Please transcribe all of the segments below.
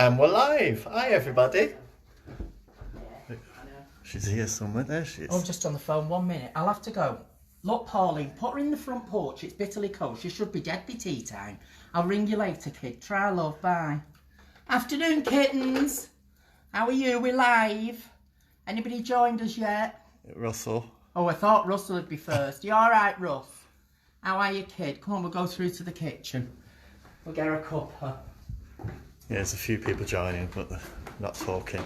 And we're live. Hi, everybody. Yeah, I know. She's here somewhere. There she is. Oh, just on the phone. 1 minute. I'll have to go. Look, Pauline, put her in the front porch. It's bitterly cold. She should be dead by tea time. I'll ring you later, kid. Try, love. Bye. Afternoon, kittens. How are you? We're live. Anybody joined us yet? Russell. Oh, I thought Russell would be first. You all right, Russ? How are you, kid? Come on, we'll go through to the kitchen. We'll get her a cuppa. Yeah, there's a few people joining, but they're not talking.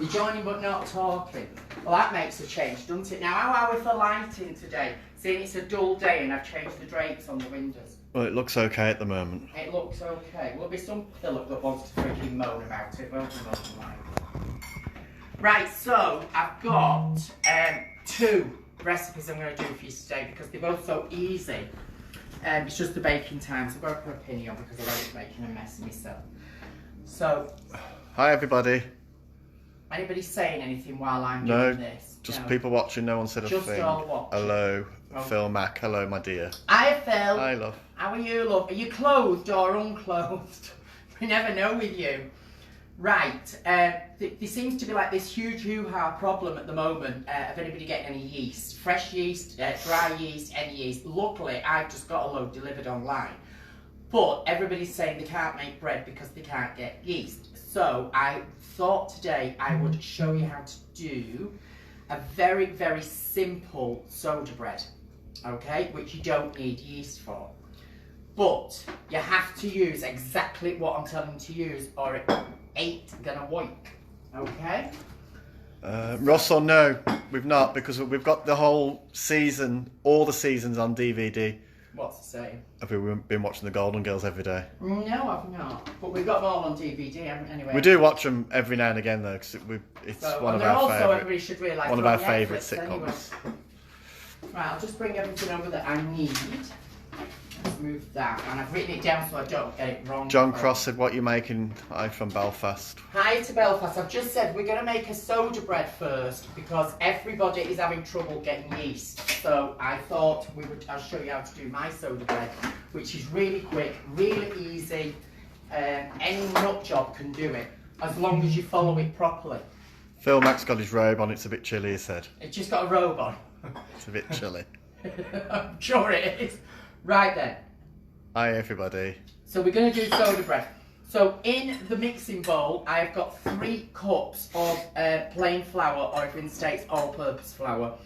You're joining but not talking. Well, that makes a change, doesn't it? Now, how are we for lighting today? Seeing it's a dull day and I've changed the drapes on the windows. Well, it looks okay at the moment. It looks okay. There'll be some pillock that wants to freaking moan about it, won't there? Right, so I've got 2 recipes I'm going to do for you today because they're both so easy. It's just the baking time, so I've got to put a penny on because I'm already making a mess of myself. So, Hi, everybody. anybody saying anything while I'm doing this? Just No. people watching. No one said a Just thing. all watching. Hello, Oh. Phil Mack. Hello, my dear. Hi, Phil. Hi, love. How are you, love? Are you clothed or unclothed? We never know with you. Right, there seems to be like this huge hoo-ha problem at the moment of anybody getting any yeast. Fresh yeast, dry yeast, any yeast. Luckily, I've just got a load delivered online. But everybody's saying they can't make bread because they can't get yeast. So I thought today I would show you how to do a very, very simple soda bread, okay, which you don't need yeast for. But you have to use exactly what I'm telling you to use or it ain't gonna work, okay? Russell, no, we've not, because we've got the whole season, all the seasons on DVD. What's it saying? Have we been watching the Golden Girls every day? No, I've not. But we've got them all on DVD, haven't we? Anyway. We do watch them every now and again, though, because it's So, one and of they're our also, favourite. everybody should realise, One of they're our on favourite Netflix sitcoms. anyway. Right, I'll just bring everything over that I need. Let's move that, and I've written it down so I don't get it wrong. John Cross said, "What you making?" Hi from Belfast. Hi to Belfast. I've just said we're going to make a soda bread first because everybody is having trouble getting yeast. So I thought I'll show you how to do my soda bread, which is really quick, really easy. Any nut job can do it as long as you follow it properly. Phil Mack's got his robe on. It's a bit chilly, he said. It's just got a robe on. It's a bit chilly. I'm sure it is. Right then. Hi, everybody. So we're going to do soda bread. So in the mixing bowl, I've got 3 cups of plain flour, or if in the States, all-purpose flour.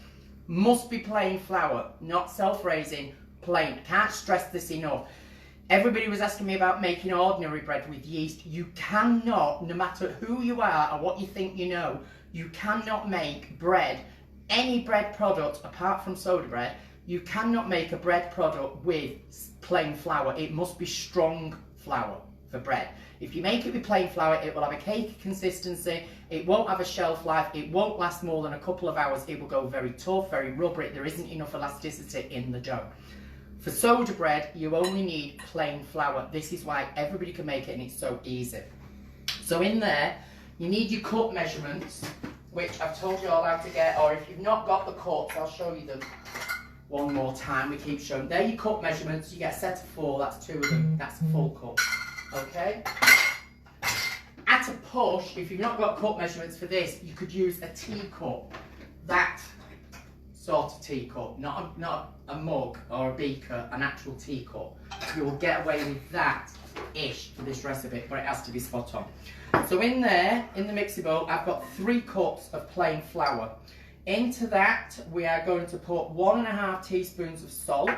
Must be plain flour, not self-raising, plain. Can't stress this enough. Everybody was asking me about making ordinary bread with yeast. You cannot, no matter who you are or what you think you know, you cannot make bread, any bread product apart from soda bread, you cannot make a bread product with plain flour. It must be strong flour for bread. If you make it with plain flour, it will have a cakey consistency, it won't have a shelf life, it won't last more than a couple of hours, it will go very tough, very rubbery, there isn't enough elasticity in the dough. For soda bread, you only need plain flour. This is why everybody can make it and it's so easy. So in there, you need your cup measurements, which I've told you all how to get, or if you've not got the cups, I'll show you them. One more time, we keep showing. There are your cup measurements. You get a set of 4, that's 2 of them. That's a full cup. Okay? At a push, if you've not got cup measurements for this, you could use a teacup. That sort of teacup, not a mug or a beaker, an actual teacup. You will get away with that-ish for this recipe, but it has to be spot on. So in there, in the mixing bowl, I've got 3 cups of plain flour. Into that, we are going to put 1½ teaspoons of salt.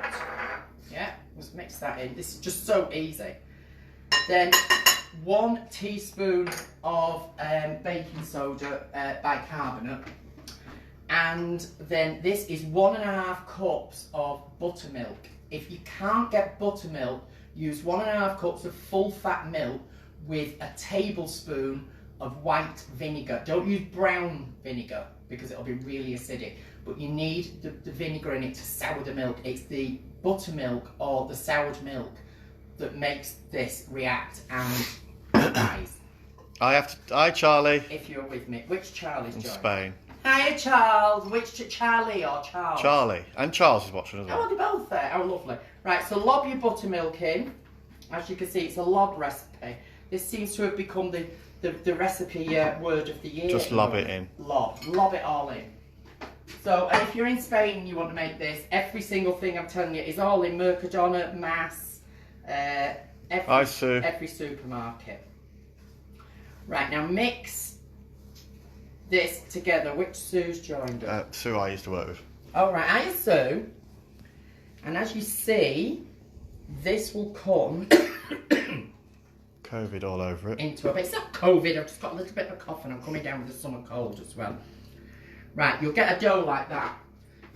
Yeah, let's mix that in. This is just so easy. Then 1 teaspoon of baking soda, bicarbonate. And then this is 1½ cups of buttermilk. If you can't get buttermilk, use 1½ cups of full fat milk with a tablespoon of white vinegar. Don't use brown vinegar because it'll be really acidic, but you need the vinegar in it to sour the milk. It's the buttermilk or the soured milk that makes this react and rise. Hi, Charlie. If you're with me. Which Charlie's In joining? Spain. Hiya, Charles. Which Charlie or Charles? Charlie. And Charles is watching as Oh, well. they're both there. Oh, lovely. Right, so lob your buttermilk in. As you can see, it's a lob recipe. This seems to have become the recipe word of the year. Just lob it in. Lob it all in. So, and if you're in Spain and you want to make this, every single thing I'm telling you is all in Mercadona, Mass, every supermarket. Right, now mix this together. Which Sue's joined us? Sue I used to work with. All right, I am Sue. And as you see, this will come COVID all over it. into a bit. It's not COVID, I've just got a little bit of a cough and I'm coming down with a summer cold as well. Right, you'll get a dough like that.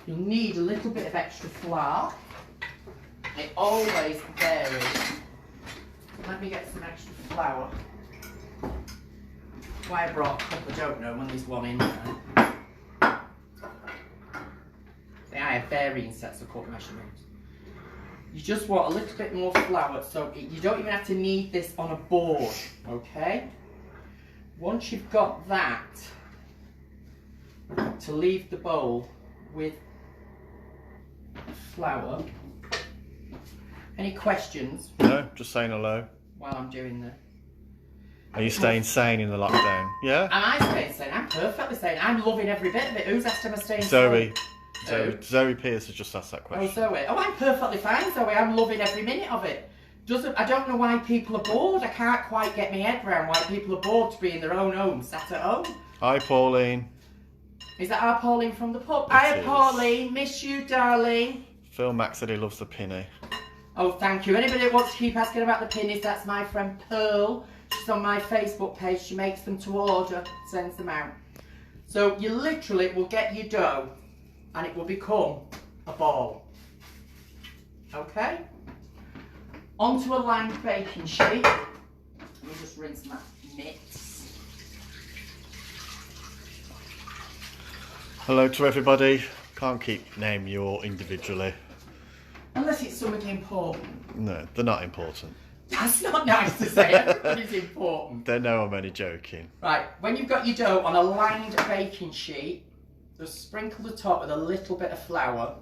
You'll need a little bit of extra flour. It always varies. Let me get some extra flour. Why I brought a cup, I don't know, when there's one in there. See, I have varying sets of cup measurements. You just want a little bit more flour, so you don't even have to knead this on a board, okay? Once you've got that, to leave the bowl with flour. Any questions? No, just saying hello. While I'm doing this. Are you staying sane in the lockdown? Yeah? Am I staying sane? I'm perfectly sane. I'm loving every bit of it. Who's asked am I staying Zoe. sane? Zoe Pierce has just asked that question. Oh, Zoe. Oh, I'm perfectly fine, Zoe. I'm loving every minute of it. I don't know why people are bored. I can't quite get my head around why people are bored to be in their own home, sat at home. Hi, Pauline. Is that our Pauline from the pub? It Hiya, is. Pauline. Miss you, darling. Phil Mack said he loves the pinny. Oh, thank you. Anybody that wants to keep asking about the pinnies, that's my friend Pearl. She's on my Facebook page. She makes them to order, sends them out. So you literally will get your dough and it will become a ball. Okay? Onto a lined baking sheet. Let me just rinse my mitts. Hello to everybody. Can't keep naming you all individually. Unless it's something important. No, they're not important. That's not nice to say. Everybody's important. They know I'm only joking. Right, when you've got your dough on a lined baking sheet, just sprinkle the top with a little bit of flour.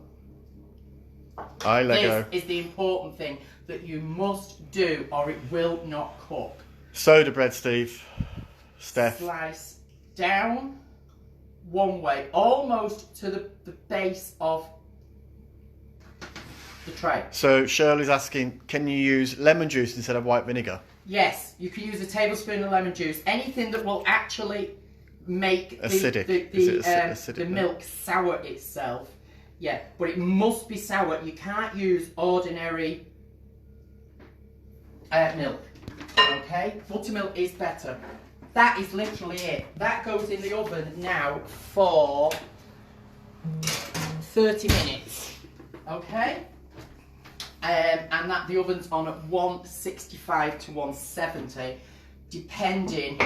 Hi, Lego. This is the important thing that you must do or it will not cook. Soda bread, Steve. Steph. Slice down one way, almost to the base of the tray. So Shirley's asking, can you use lemon juice instead of white vinegar? Yes, you can use a tablespoon of lemon juice. Anything that will actually make Acidic. the milk sour itself. Yeah, but it must be sour. You can't use ordinary milk. Okay? Buttermilk is better. That is literally it. That goes in the oven now for 30 minutes. Okay? And that the oven's on at 165 to 170, depending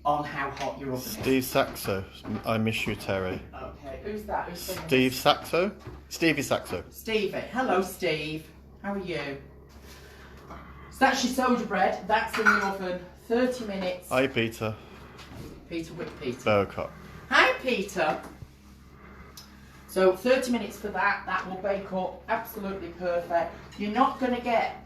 on how hot your oven is. Steve Saxo. I miss you, Terry. Okay, who's that? Who's saying Steve Saxo? Stevie Saxo. Stevie. Hello, Steve. How are you? So that's your soda bread. That's in the oven. 30 minutes. Hi, Peter. Peter with Peter. Bowcock. Hi, Peter. So 30 minutes for that. That will bake up absolutely perfect. You're not going to get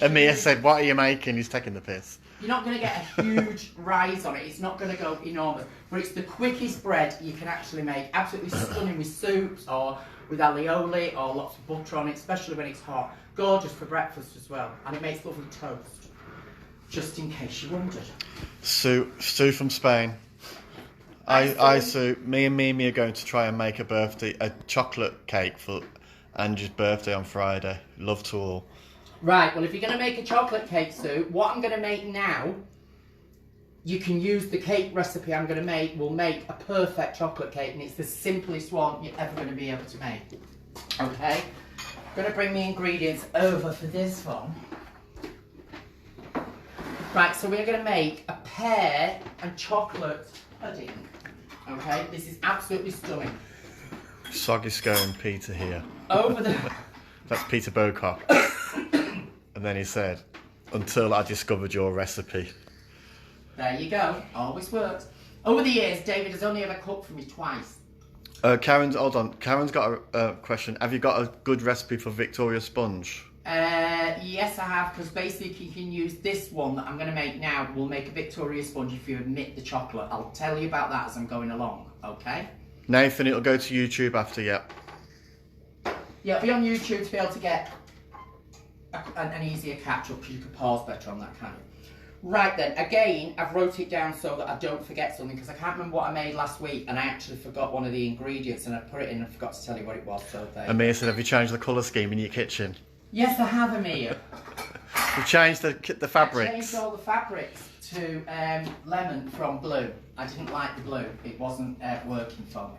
Amir said, what are you making? He's taking the piss. You're not going to get a huge rise on it. It's not going to go enormous. But it's the quickest bread you can actually make. Absolutely stunning with soups or with alioli or lots of butter on it, especially when it's hot. Gorgeous for breakfast as well. And it makes lovely toast. Just in case you wondered. Sue from Spain. Sue. Me and Mimi are going to try and make a chocolate cake for Angie's birthday on Friday. Love to all. Right, well if you're going to make a chocolate cake, Sue, what I'm going to make now, you can use the cake recipe I'm going to make, will make a perfect chocolate cake, and it's the simplest one you're ever going to be able to make. Okay? I'm going to bring the ingredients over for this one. Right, so we're going to make a pear and chocolate pudding. Okay, this is absolutely stunning. Soggy scone Peter here. Over the... That's Peter Bowcock. And then he said, until I discovered your recipe. There you go, always works. Over the years, David has only ever cooked for me twice. Karen's got a question. Have you got a good recipe for Victoria sponge? Yes, I have, because basically you can use this one that I'm going to make now. We'll make a Victoria sponge if you omit the chocolate. I'll tell you about that as I'm going along, okay? Nathan, it'll go to YouTube after, yeah. Yeah, it'll be on YouTube to be able to get an easier catch up, because you can pause better on that, can't you? Right then, again, I've wrote it down so that I don't forget something, because I can't remember what I made last week and I actually forgot one of the ingredients and I put it in and forgot to tell you what it was. So Amir said, have you changed the colour scheme in your kitchen? Yes, I have, Amir. You changed the fabrics. I changed all the fabrics to lemon from blue. I didn't like the blue. It wasn't working for me.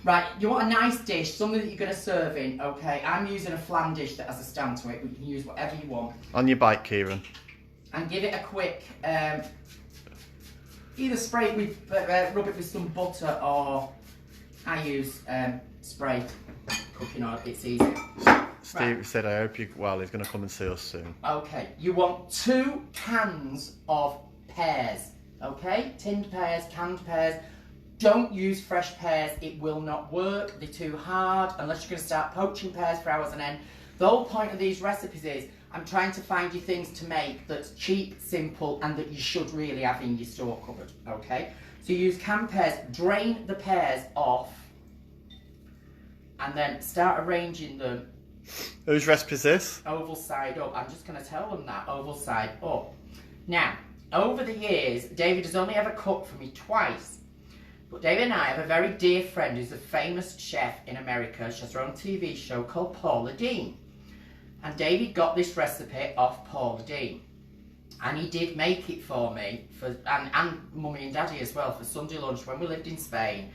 Right, you want a nice dish, something that you're going to serve in, okay? I'm using a flam dish that has a stand to it, but you can use whatever you want. On your bike, Kieran. And give it a quick, either spray it with, rub it with some butter, or I use spray cooking oil, it's easy. Steve said, I hope you, well, he's going to come and see us soon. Okay, you want 2 cans of pears, okay? Tinned pears, canned pears. Don't use fresh pears, it will not work. They're too hard, unless you're going to start poaching pears for hours on end. The whole point of these recipes is, I'm trying to find you things to make that's cheap, simple, and that you should really have in your store cupboard, okay? So you use canned pears, drain the pears off, and then start arranging them. Whose recipe is this? Oval side up. I'm just going to tell them that, oval side up. Now, over the years, David has only ever cooked for me twice. But David and I have a very dear friend who's a famous chef in America. She has her own TV show called Paula Deen. And David got this recipe off Paula Deen. And he did make it for me, and Mummy and Daddy as well, for Sunday lunch when we lived in Spain.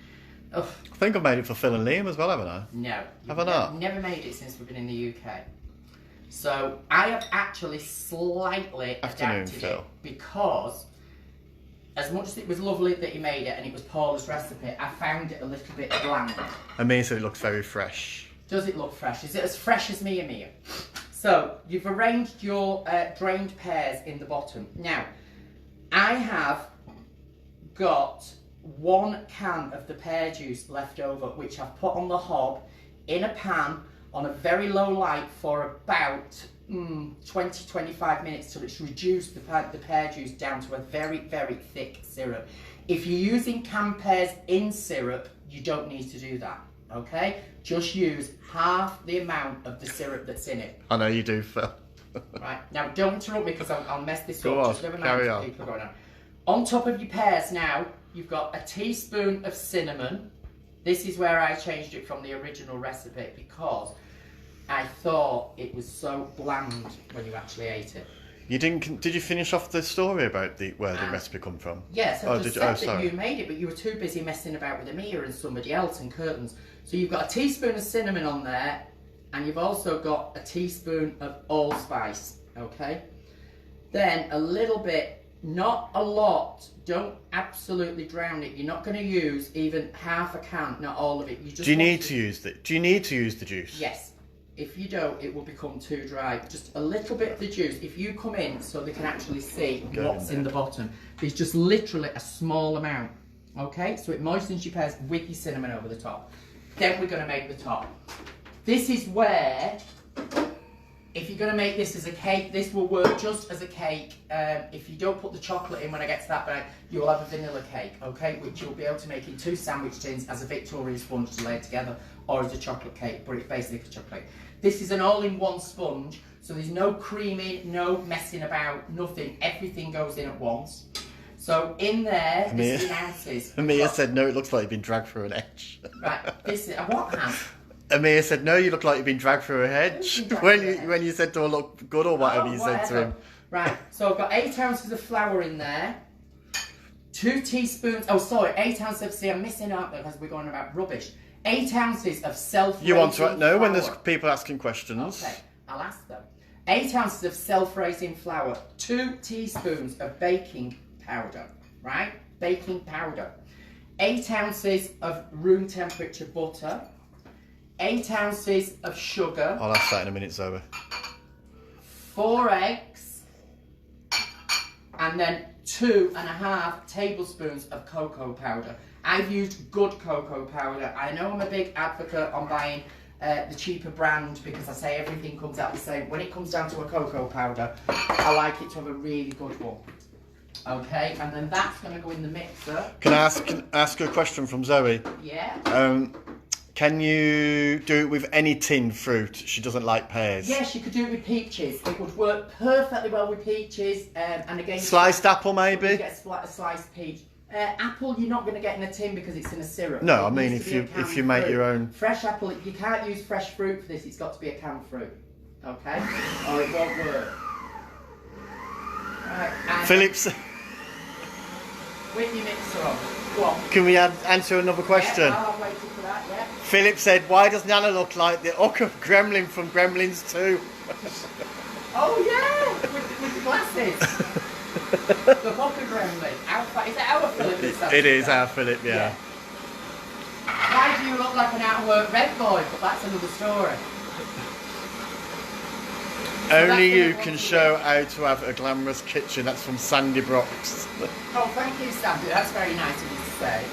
Ugh. I think I've made it for Phil and Liam as well, haven't I? No. Have I not? Never made it since we've been in the UK. So I have actually slightly adapted it, because as much as it was lovely that he made it and it was Paula's recipe, I found it a little bit bland. Amir said it looks very fresh. Does it look fresh? Is it as fresh as me, Amir? So you've arranged your drained pears in the bottom. Now, I have got 1 can of the pear juice left over, which I've put on the hob in a pan on a very low light for about 20-25 minutes till it's reduced the pear juice down to a very, very thick syrup. If you're using canned pears in syrup, you don't need to do that, okay? Just use half the amount of the syrup that's in it. I know you do, Phil. Right, now don't interrupt me, because I'll mess this Go up. on, Just never carry mind, on. people going on. On top of your pears now, you've got a teaspoon of cinnamon. This is where I changed it from the original recipe, because I thought it was so bland when you actually ate it. You didn't? Did you finish off the story about where the recipe come from? Yes, I just said that sorry. you made it, but you were too busy messing about with Amir and somebody else and curtains. So you've got a teaspoon of cinnamon on there, and you've also got a teaspoon of allspice, okay? Then a little bit, not a lot, don't absolutely drown it. You're not going to use even half a can, not all of it. You just Do you need to use the juice? Yes. If you don't, it will become too dry. Just a little bit of the juice. If you come in so they can actually see what's in the bottom, it's just literally a small amount. Okay, so it moistens your pears with your cinnamon over the top. Then we're going to make the top. This is where, if you're going to make this as a cake, this will work just as a cake. If you don't put the chocolate in when I get to that bit, you will have a vanilla cake, okay, which you'll be able to make in 2 sandwich tins as a Victoria sponge to lay together, or as a chocolate cake, but it's basically a chocolate cake. This is an all-in-one sponge, so there's no creaming, no messing about, nothing. Everything goes in at once. So in there, this is in ounces. Amir said, no, it looks like you've been dragged through an hedge. Right, this is, what has? Amir said, no, you look like you've been dragged through a hedge. When you said to her, look good, or whatever you said to him. Right, so I've got 8 ounces of flour in there. 2 teaspoons, 8 ounces of, see I'm missing out there because we're going about rubbish. 8 ounces of self-raising You want to know flour. when there's people asking questions. Okay, I'll ask them. 8 ounces of self-raising flour, 2 teaspoons of baking powder, right? Baking powder. 8 ounces of room temperature butter. 8 ounces of sugar. I'll ask that in a minute, Zoe. 4 eggs. And then 2.5 tablespoons of cocoa powder. I've used good cocoa powder. I know I'm a big advocate on buying the cheaper brand, because I say everything comes out the same. When it comes down to a cocoa powder, I like it to have a really good one. Okay, and then that's going to go in the mixer. Can I ask a question from Zoe? Yeah. Can you do it with any tinned fruit? She doesn't like pears. Yes, you could do it with peaches. It would work perfectly well with peaches. And again, sliced apple maybe. You get a sliced peach. Apple, you're not going to get in a tin because it's in a syrup. No, I mean if you make your own. Fresh apple, you can't use fresh fruit for this. It's got to be a canned fruit. Okay, or it won't work. Right. Phillips. With your mixer on. Go on. Can we answer another question? Yeah, I'm waiting for that. Yeah. Philip said, "Why does Nana look like the Ucker Gremlin from Gremlins 2?" Oh yeah, with the glasses. The Ucker Gremlin. Is it our Philip? It is our Philip, yeah. Why do you look like an out-of-work red boy? But that's another story. Only you can show how to have a glamorous kitchen. That's from Sandy Brooks. Oh, thank you, Sandy. That's very nice of you to say.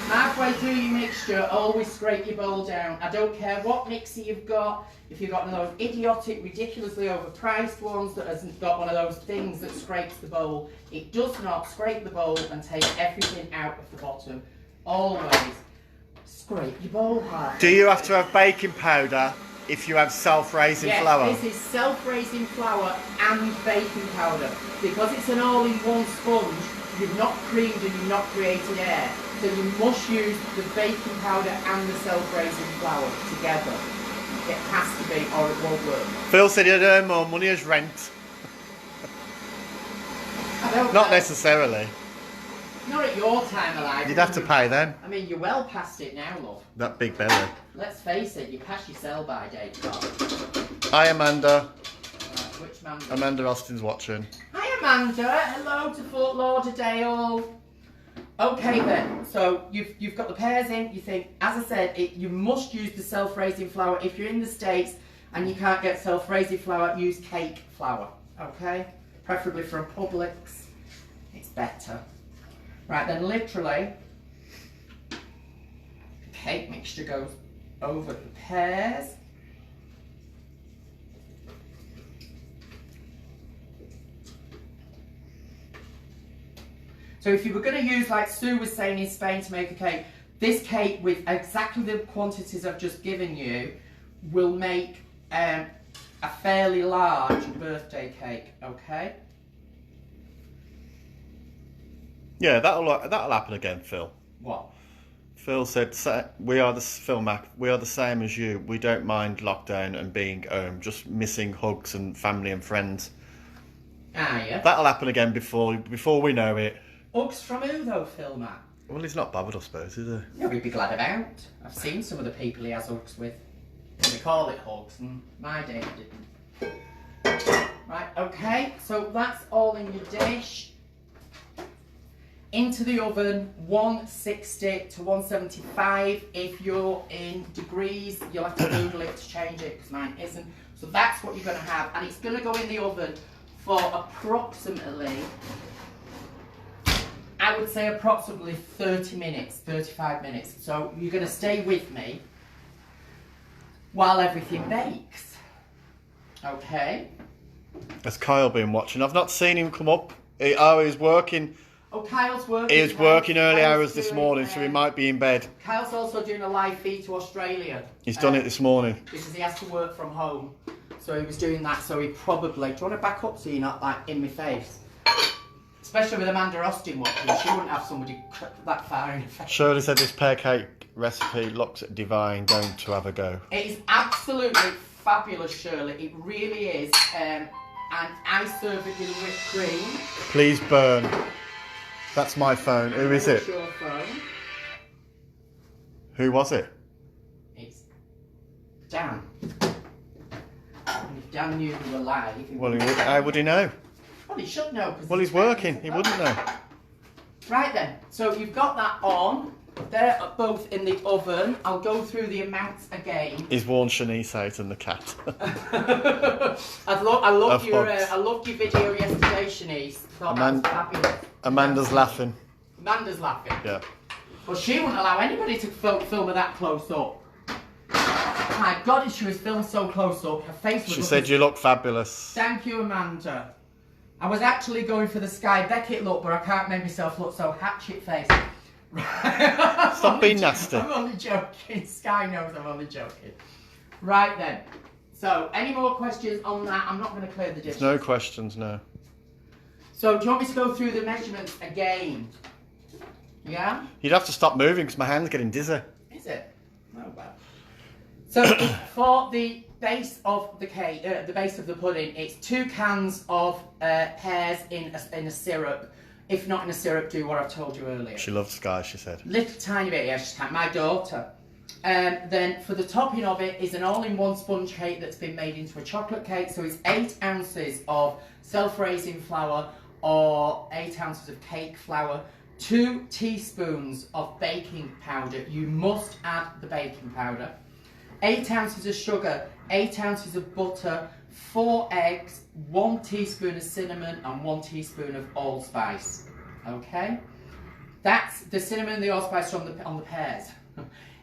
Halfway through your mixture, always scrape your bowl down. I don't care what mixer you've got. If you've got one of those idiotic, ridiculously overpriced ones that hasn't got one of those things that scrapes the bowl, it does not scrape the bowl and take everything out of the bottom. Always scrape your bowl hard. Do you have to have baking powder if you have self-raising flour? Yes, this is self-raising flour and baking powder. Because it's an all-in-one sponge, you've not creamed and you've not created air. So you must use the baking powder and the self-raising flour together. It has to be, or it won't work. Phil said he'd earn more money as rent. Not necessarily. Not at your time of life. You'd have to pay them. I mean, you're well past it now, love. That big belly. Let's face it, you pass your sell-by date, Bob. Hi, Amanda. Which Amanda? Amanda Austin's watching. Hi, Amanda. Hello to Fort Lauderdale. Okay then, so you've got the pears in. You think, as I said, you must use the self-raising flour. If you're in the States and you can't get self-raising flour, use cake flour, okay? Preferably from Publix, it's better. Right then, literally, the cake mixture goes over the pears. So if you were going to use, like Sue was saying in Spain, to make a cake, this cake with exactly the quantities I've just given you will make a fairly large birthday cake, okay? Yeah, that'll happen again, Phil. What? Phil said, we are the same as you. We don't mind lockdown and being home, just missing hugs and family and friends. Ah, yeah. That'll happen again before we know it. Hugs from who though, Phil, Matt? Well, he's not bothered, I suppose, is he? No, he'd be glad about. I've seen some of the people he has hugs with. They call it hugs, and my day didn't. Right, okay, so that's all in your dish. Into the oven, 160 to 175. If you're in degrees, you'll have to Google it to change it, because mine isn't. So that's what you're going to have, and it's going to go in the oven for approximately, I would say approximately 30 minutes, 35 minutes. So you're going to stay with me while everything bakes. Okay? Has Kyle been watching? I've not seen him come up. He's working. Oh, Kyle's working. He was working early hours this morning, so he might be in bed. Kyle's also doing a live feed to Australia. He's done it this morning. Because he has to work from home. So he was doing that, so he probably... Do you want to back up so you're not, like, in my face? Especially with Amanda Austin watching, she wouldn't have somebody that far in her face. Shirley said this pear cake recipe looks divine, going to have a go. It is absolutely fabulous, Shirley. It really is. And I serve it with whipped cream. Please burn. That's my phone. Who is it? Your phone. Who was it? It's Dan. And if Dan knew we were live... Well, how would he know? Well, he should know. Well, he's working. He wouldn't know. Right then. So you've got that on. They're both in the oven. I'll go through the amounts again. He's worn Shanice out and the cat. I loved your video yesterday, Shanice. Thought that was fabulous. Amanda's laughing. Amanda's laughing. Yeah. Well, she wouldn't allow anybody to film her that close up. My God, she was filmed so close up. Her face was... She said you look fabulous. Thank you, Amanda. I was actually going for the Sky Beckett look, but I can't make myself look so hatchet-faced. Stop being nasty. I'm only joking. Sky knows I'm only joking. Right then. So, any more questions on that? I'm not going to clear the dishes. No questions, no. So, do you want me to go through the measurements again? Yeah? You'd have to stop moving because my hand's getting dizzy. Is it? Oh, well. So, for the base of the cake, the base of the pudding, it's 2 cans of pears in a syrup. If not in a syrup, do what I've told you earlier. She loves Sky, she said. Little tiny bit, yeah, she's my daughter. Then for the topping of it is an all-in-one sponge cake that's been made into a chocolate cake. So it's 8 ounces of self-raising flour or 8 ounces of cake flour, 2 teaspoons of baking powder. You must add the baking powder. 8 ounces of sugar, 8 ounces of butter, 4 eggs, 1 teaspoon of cinnamon and 1 teaspoon of allspice. Okay? That's the cinnamon and the allspice on the pears.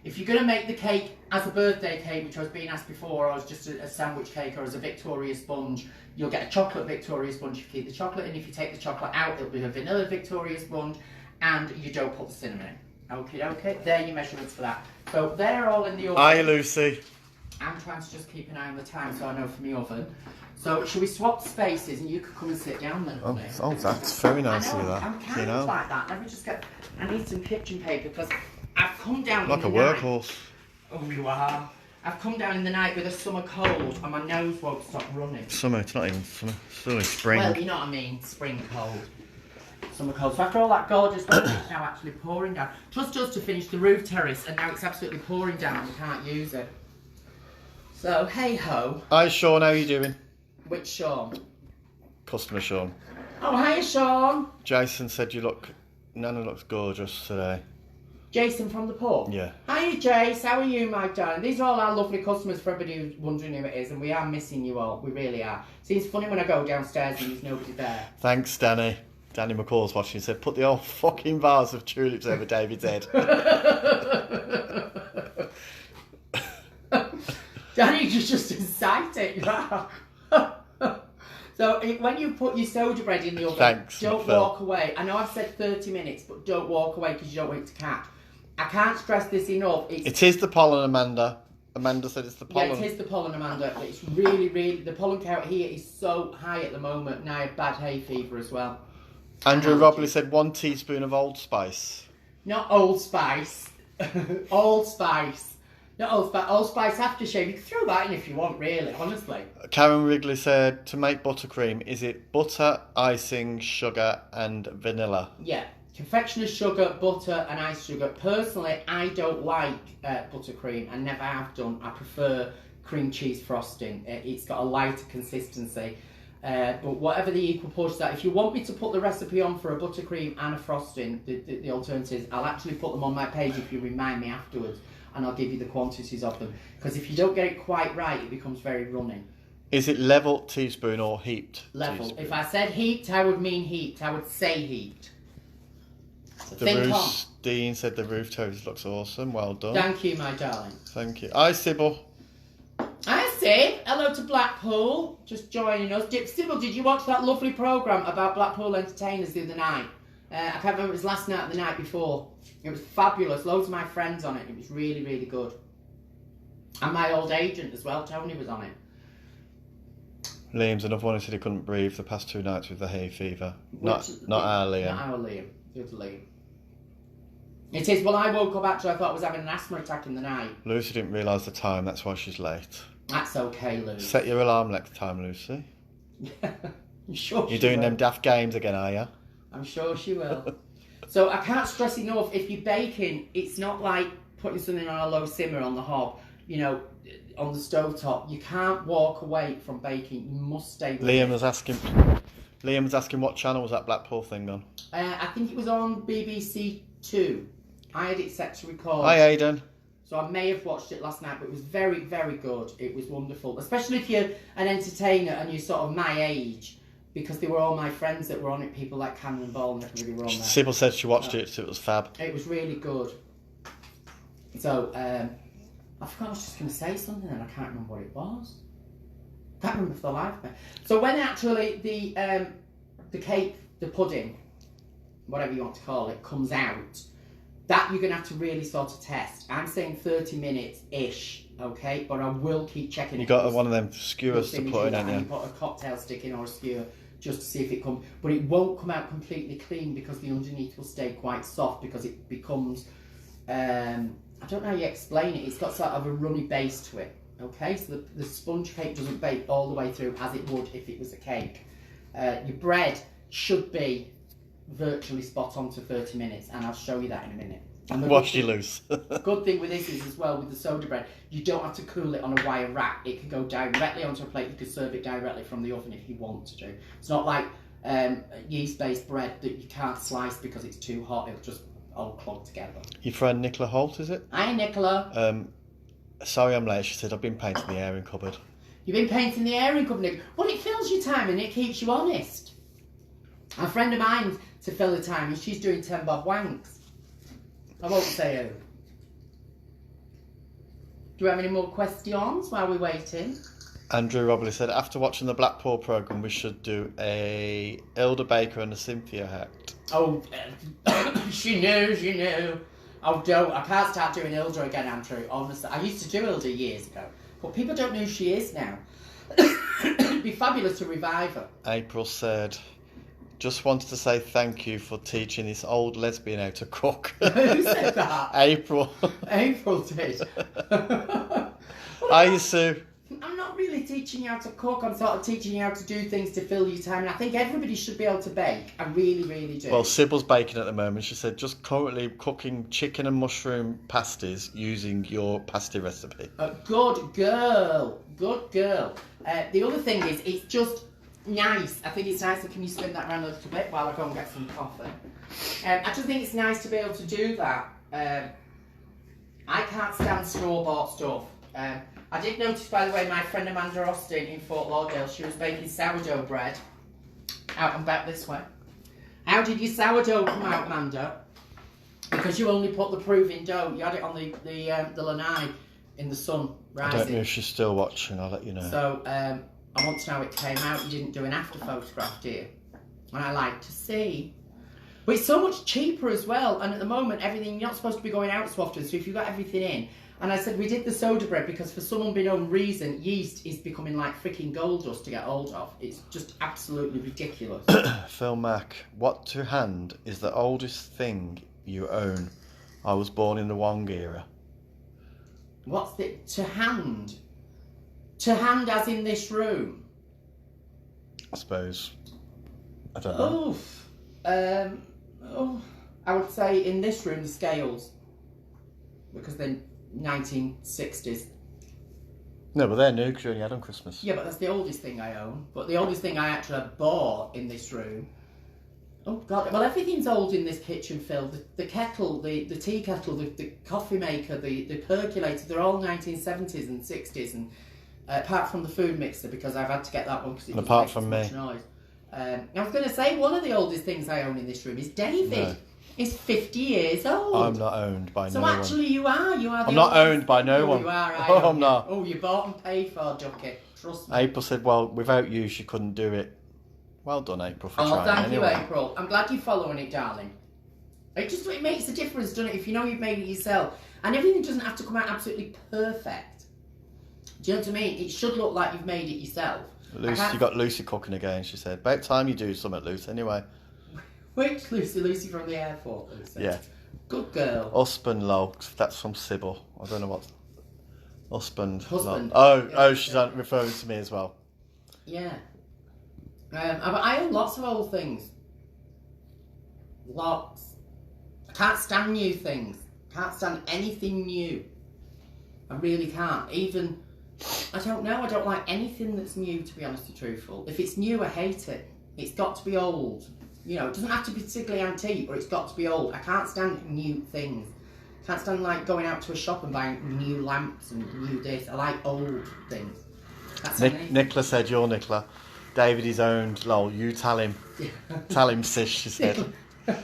If you're going to make the cake as a birthday cake, which I was being asked before, or as just a sandwich cake or as a Victoria sponge, you'll get a chocolate Victoria sponge if you keep the chocolate in. If you take the chocolate out, it'll be a vanilla Victoria sponge, and you don't put the cinnamon in. Okay, there are your measurements for that. So they're all in the oven. Hi, Lucy. I'm trying to just keep an eye on the time so I know from the oven. So shall we swap spaces and you could come and sit down then? Oh, that's very nice of you, that. I'm kind of like that. Let me just get... I need some kitchen paper because I've come down like in a the night. workhorse. Oh, you are. I've come down in the night with a summer cold and my nose won't stop running. Summer, it's not even summer. It's only spring. Well, you know what I mean. Spring cold. Summer cold. So after all that gorgeous weather, it's now actually pouring down. Trust us to finish the roof terrace and now it's absolutely pouring down and we can't use it. So, hey ho. Hi, Sean, how are you doing? Which Sean? Customer Sean. Oh, hi, Sean. Jason said Nana looks gorgeous today. Jason from the pub? Yeah. Hi, Jace. How are you, my darling? These are all our lovely customers for everybody who's wondering who it is, and we are missing you all. We really are. Seems funny when I go downstairs and there's nobody there. Thanks, Danny. Danny McCall's watching. He said, put the old fucking vase of tulips over David's head. Danny's just excited. So when you put your soda bread in the oven, don't walk away. I know I've said 30 minutes, but don't walk away because you don't want it to catch. I can't stress this enough. It is the pollen, Amanda. Amanda said it's the pollen. Yeah, it is the pollen, Amanda. It's really, the pollen count here is so high at the moment. Now I have bad hay fever as well. Andrew Robley said 1 teaspoon of Old Spice. Not Old Spice. Old Spice. Not Old Spice. Old Spice aftershave. You can throw that in if you want, really, honestly. Karen Wrigley said, to make buttercream, is it butter, icing, sugar and vanilla? Yeah. Confectioner's sugar, butter and ice sugar. Personally, I don't like buttercream. I never have done. I prefer cream cheese frosting. It's got a lighter consistency. But whatever the equal portions are, if you want me to put the recipe on for a buttercream and a frosting, the alternatives, I'll actually put them on my page if you remind me afterwards. And I'll give you the quantities of them. Because if you don't get it quite right, it becomes very runny. Is it level teaspoon or heaped? Level. Teaspoon? If I said heaped, I would mean heaped. I would say heaped. Dean said the roof terrace looks awesome. Well done. Thank you, my darling. Thank you. Hi, Sybil. Hi, Sib. Hello to Blackpool. Just joining us. Sybil, did you watch that lovely programme about Blackpool entertainers the other night? I can't remember if it was last night or the night before. It was fabulous. Loads of my friends on it. It was really, really good. And my old agent as well, Tony, was on it. Liam's another one who said he couldn't breathe the past 2 nights with the hay fever. Not our Liam. Not our Liam. The other Liam. It is. Well, I woke up actually, I thought I was having an asthma attack in the night. Lucy didn't realise the time, that's why she's late. That's okay, Lucy. Set your alarm next time, Lucy. You sure You're doing them daft games again, are you? I'm sure she will. So I can't stress enough, if you're baking, it's not like putting something on a low simmer on the hob, you know, on the stovetop. You can't walk away from baking. You must stay with Liam was asking what channel was that Blackpool thing on? I think it was on BBC 2. I had it set to record. Hi, Aidan. So I may have watched it last night, but it was very, very good. It was wonderful. Especially if you're an entertainer and you're sort of my age. because they were all my friends that were on it, people like Cannonball and everybody were on there. Sybil said she watched it, so it was fab. It was really good. So, I forgot I was just going to say something and I can't remember what it was. Can't remember for the life of me. So when actually the cake, the pudding, whatever you want to call it, comes out, that you're going to have to really sort of test. I'm saying 30 minutes-ish, okay? But I will keep checking it. You got one of them skewers to put in, haven't you? You put a cocktail stick in or a skewer just to see if it comes. But it won't come out completely clean because the underneath will stay quite soft because it becomes, I don't know how you explain it. It's got sort of a runny base to it, okay? So the sponge cake doesn't bake all the way through as it would if it was a cake. Your bread should be virtually spot on to 30 minutes, and I'll show you that in a minute. Wash you loose. Good thing with this is as well, with the soda bread, you don't have to cool it on a wire rack. It can go directly onto a plate. You can serve it directly from the oven if you want to do. It's not like yeast-based bread that you can't slice because it's too hot. It'll just all clog together. Your friend Nicola Holt, is it? Hi, Nicola. Sorry I'm late. She said, I've been painting the airing cupboard. You've been painting the airing cupboard? Well, it fills your time and it keeps you honest. A friend of mine to fill the time, and she's doing 10 bob wanks. I won't say who. Do we have any more questions while we're waiting? Andrew Robley said, after watching the Blackpool programme, we should do a Ilda Baker and a Cynthia act. Oh, she knew. Oh, don't. I can't start doing Ilda again, Andrew. Honestly, I used to do Ilda years ago. But people don't know who she is now. It'd be fabulous to revive her. April said, just wanted to say thank you for teaching this old lesbian how to cook. Who said that? April. April did. Are you, Sue? I'm not really teaching you how to cook. I'm sort of teaching you how to do things to fill your time. And I think everybody should be able to bake. I really, really do. Well, Sybil's baking at the moment. She said just currently cooking chicken and mushroom pasties using your pasty recipe. Good girl. Good girl. The other thing is, it's just nice. I think it's nice. Can you spin that around a little bit while I go and get some coffee? I just think it's nice to be able to do that. I can't stand store-bought stuff. I did notice, by the way, my friend Amanda Austin in Fort Lauderdale, she was baking sourdough bread out and back this way. How did your sourdough come out, Amanda? Because you only put the proving dough. You had it on the lanai in the sun rising. I don't know if she's still watching. I'll let you know. So I want to know how it came out. You didn't do an after photograph, do you? And I like to see. But it's so much cheaper as well. And at the moment, everything, you're not supposed to be going out so often. So if you've got everything in. And I said, we did the soda bread because for some unbeknown reason, yeast is becoming like freaking gold dust to get hold of. It's just absolutely ridiculous. Phil Mack, what to hand is the oldest thing you own? I was born in the Wong era. What's the to hand? To hand as in this room? I suppose. I don't know. I would say in this room the scales. Because they're 1960s. No, but they're new because you only had them Christmas. Yeah, but that's the oldest thing I own. But the oldest thing I actually bought in this room. Oh God! Well, everything's old in this kitchen, Phil. The kettle, the tea kettle, the coffee maker, the percolator—they're all 1970s and 60s, and apart from the food mixer because I've had to get that one because it apart from so me. much noise. I was going to say one of the oldest things I own in this room is David. No. He's 50 years old. I'm not owned by no one. So actually, you are. You are. I'm not owned by no one. You are. Oh, I'm not. Oh, you bought and paid for, Ducky. Trust me. April said, "Well, without you, she couldn't do it." Well done, April, for trying. Thank anyway. you, April. I'm glad you're following it, darling. It makes a difference, doesn't it? If you know you've made it yourself, and everything doesn't have to come out absolutely perfect. Do you know what I mean? It should look like you've made it yourself. Lucy, you got Lucy cooking again. She said, "About time you do something, Lucy." Anyway. Which Lucy? Lucy from the airport, Lucy. Yeah. Good girl. Husband logs. That's from Sybil. I don't know what. Husband. Husband. Oh, she's referring to me as well. Yeah. I own lots of old things. Lots. I can't stand new things. Can't stand anything new. I really can't. Even, I don't know, I don't like anything that's new, to be honest and truthful. If it's new, I hate it. It's got to be old. You know, it doesn't have to be particularly antique, but it's got to be old. I can't stand new things. Can't stand like going out to a shop and buying new lamps and new this. I like old things. That's Nicola said, you're Nicola. David is owned. Lol, you tell him. Tell him, sis, she said. Phil,